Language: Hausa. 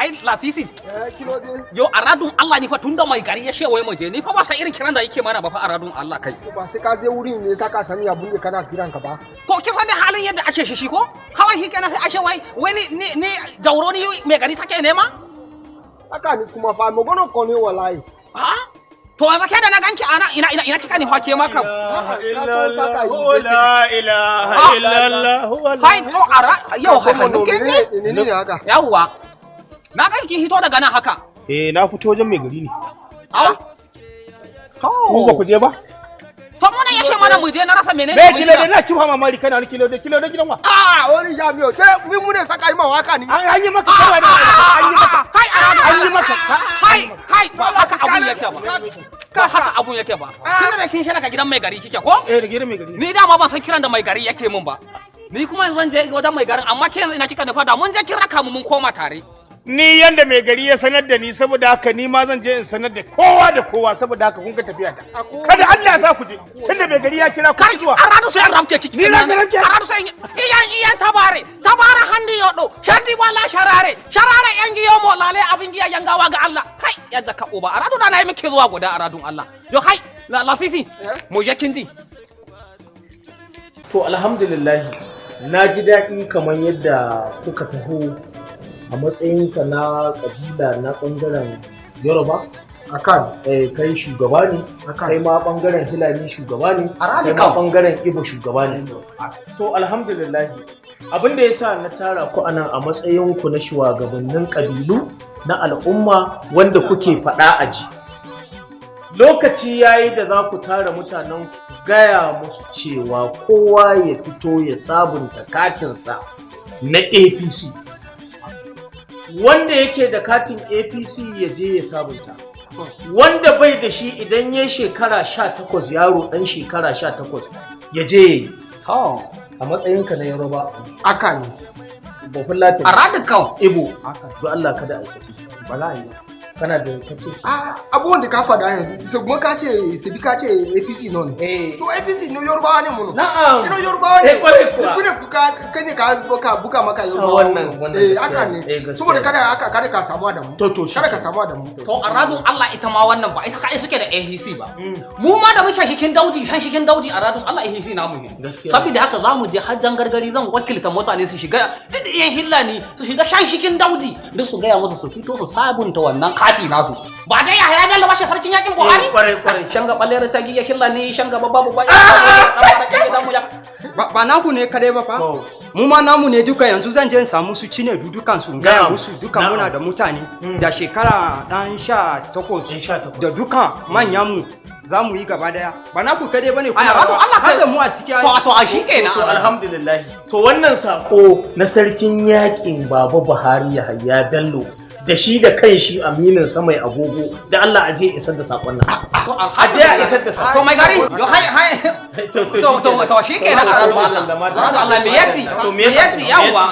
kai lasisi kilo dai yo aradun Allah ni fa tunda mai gari ya shewaye mu je ni fa ba sa irin kiran da yake mana ba fa aradun Allah kai ba sai ka je wurin ne saka sani abun da kana kiran ka ba to ki san da halin yadda ake shi ko kawai shi kenan sai ashe wai ni jauro ni mai gari take nema haka ni kuma fa magono ko ne wallahi ha to yanzu kai da na ganki ana ina kika ni hake maka la ilaha illallah hai to ara yau haka ne haka yawa na ganki hito daga nan haka na fito wajen mai gari ne au to ku ba ku je ba to mun ya ce mana mu je na rasa menene me kilo da na kifa mamari kana ni kilo da gidan wa wani jami'o sai mun ne saka yi ma waka ni an yi maka kawai da an yi maka kai an yi maka kai ba haka abun yake ba ba haka abun yake ba kina da kin shiraka gidan mai gari kike ko da gidan mai gari ni dama ban san kiran da mai gari yake mun ba ni kuma zan je wajen mai garin amma ke yanzu ina kika nufa da mun je kira ka mu mun koma tare ni yanda mai gari ya sanar da ni saboda haka ni ma zan je in sanar da kowa saboda haka kun ka tafiya da kada Allah za ku je tunda mai gari ya kira ku zuwa aradu sai ramke kiki ni na sanar ke aradu sai iyan tabare handi yodo shandi wala sharare yangi yo mo lale abin giya yangawa ga Allah kai yadda ka uba aradu da nayi miki zuwa guda aradun Allah yo kai la sisi mu je kinji to alhamdulillah na ji daɗi kamar yadda kuka taho a matsayinka na kabila na bangaren Yoruba akan kai shugaba ne kai ma bangaren Hilani shugaba ne kai ma bangaren Igbo shugaba ne to alhamdulillah abin da yasa na tara ku anan a matsayinku na shugabannin kabilu na al'umma wanda kuke faɗa a ji lokaci yayi da za ku tara mutanen ku gaya musu cewa kowa ya fito ya sabunta katinsa na APC wanda yake da katin APC ya je ya sabunta wanda bai da shi idan ya shekara 18 yaro dan shekara 18 ya je a matsayinka na Yoruba aka ne bafin Latin aradu kau Igbo don Allah kada a saki bala'i kana da kace abubuwan da ka faɗa yanzu sai kuma ka ce sai ka ce APC no ne to APC no Yorubawa ne mu na'am ino Yorubawa ne ku ne kane ka buka maka Yorubawa wannan haka ne saboda kada ka samu da mu to kada ka samu da mu to aradun Allah ita ma wannan ba ita kai suke da APC ba mu ma da muke shikin dauji aradun Allah APC namu ne saboda haka zamu je hajjan gargari zan wakilta mutane su shiga duk da hillani su shiga shikin dauji duk su gaya musu su fito su sabunta wannan kati nasu ba dai Yahaya Bello ba shi sarkin yakin Buhari kwarai shanga balere ta giya killani shanga babu ba ba naku ne kadai ba fa mu ma namu ne duka yanzu zan je in samu su cine dudukan su gaya musu duka muna da mutane da shekara dan 18 da duka manyan mu za mu yi gaba daya ba naku kadai bane kuma Allah kai da mu a cikin to a shikenan to alhamdulillah to wannan sako na sarkin yakin Baba Buhari Yahaya Bello da shi da kan shi aminin sa mai agogo da Allah aje isar da sakon nan aje a isar da sakon to mai gari yo hai to shi kenan Allah me yati yawa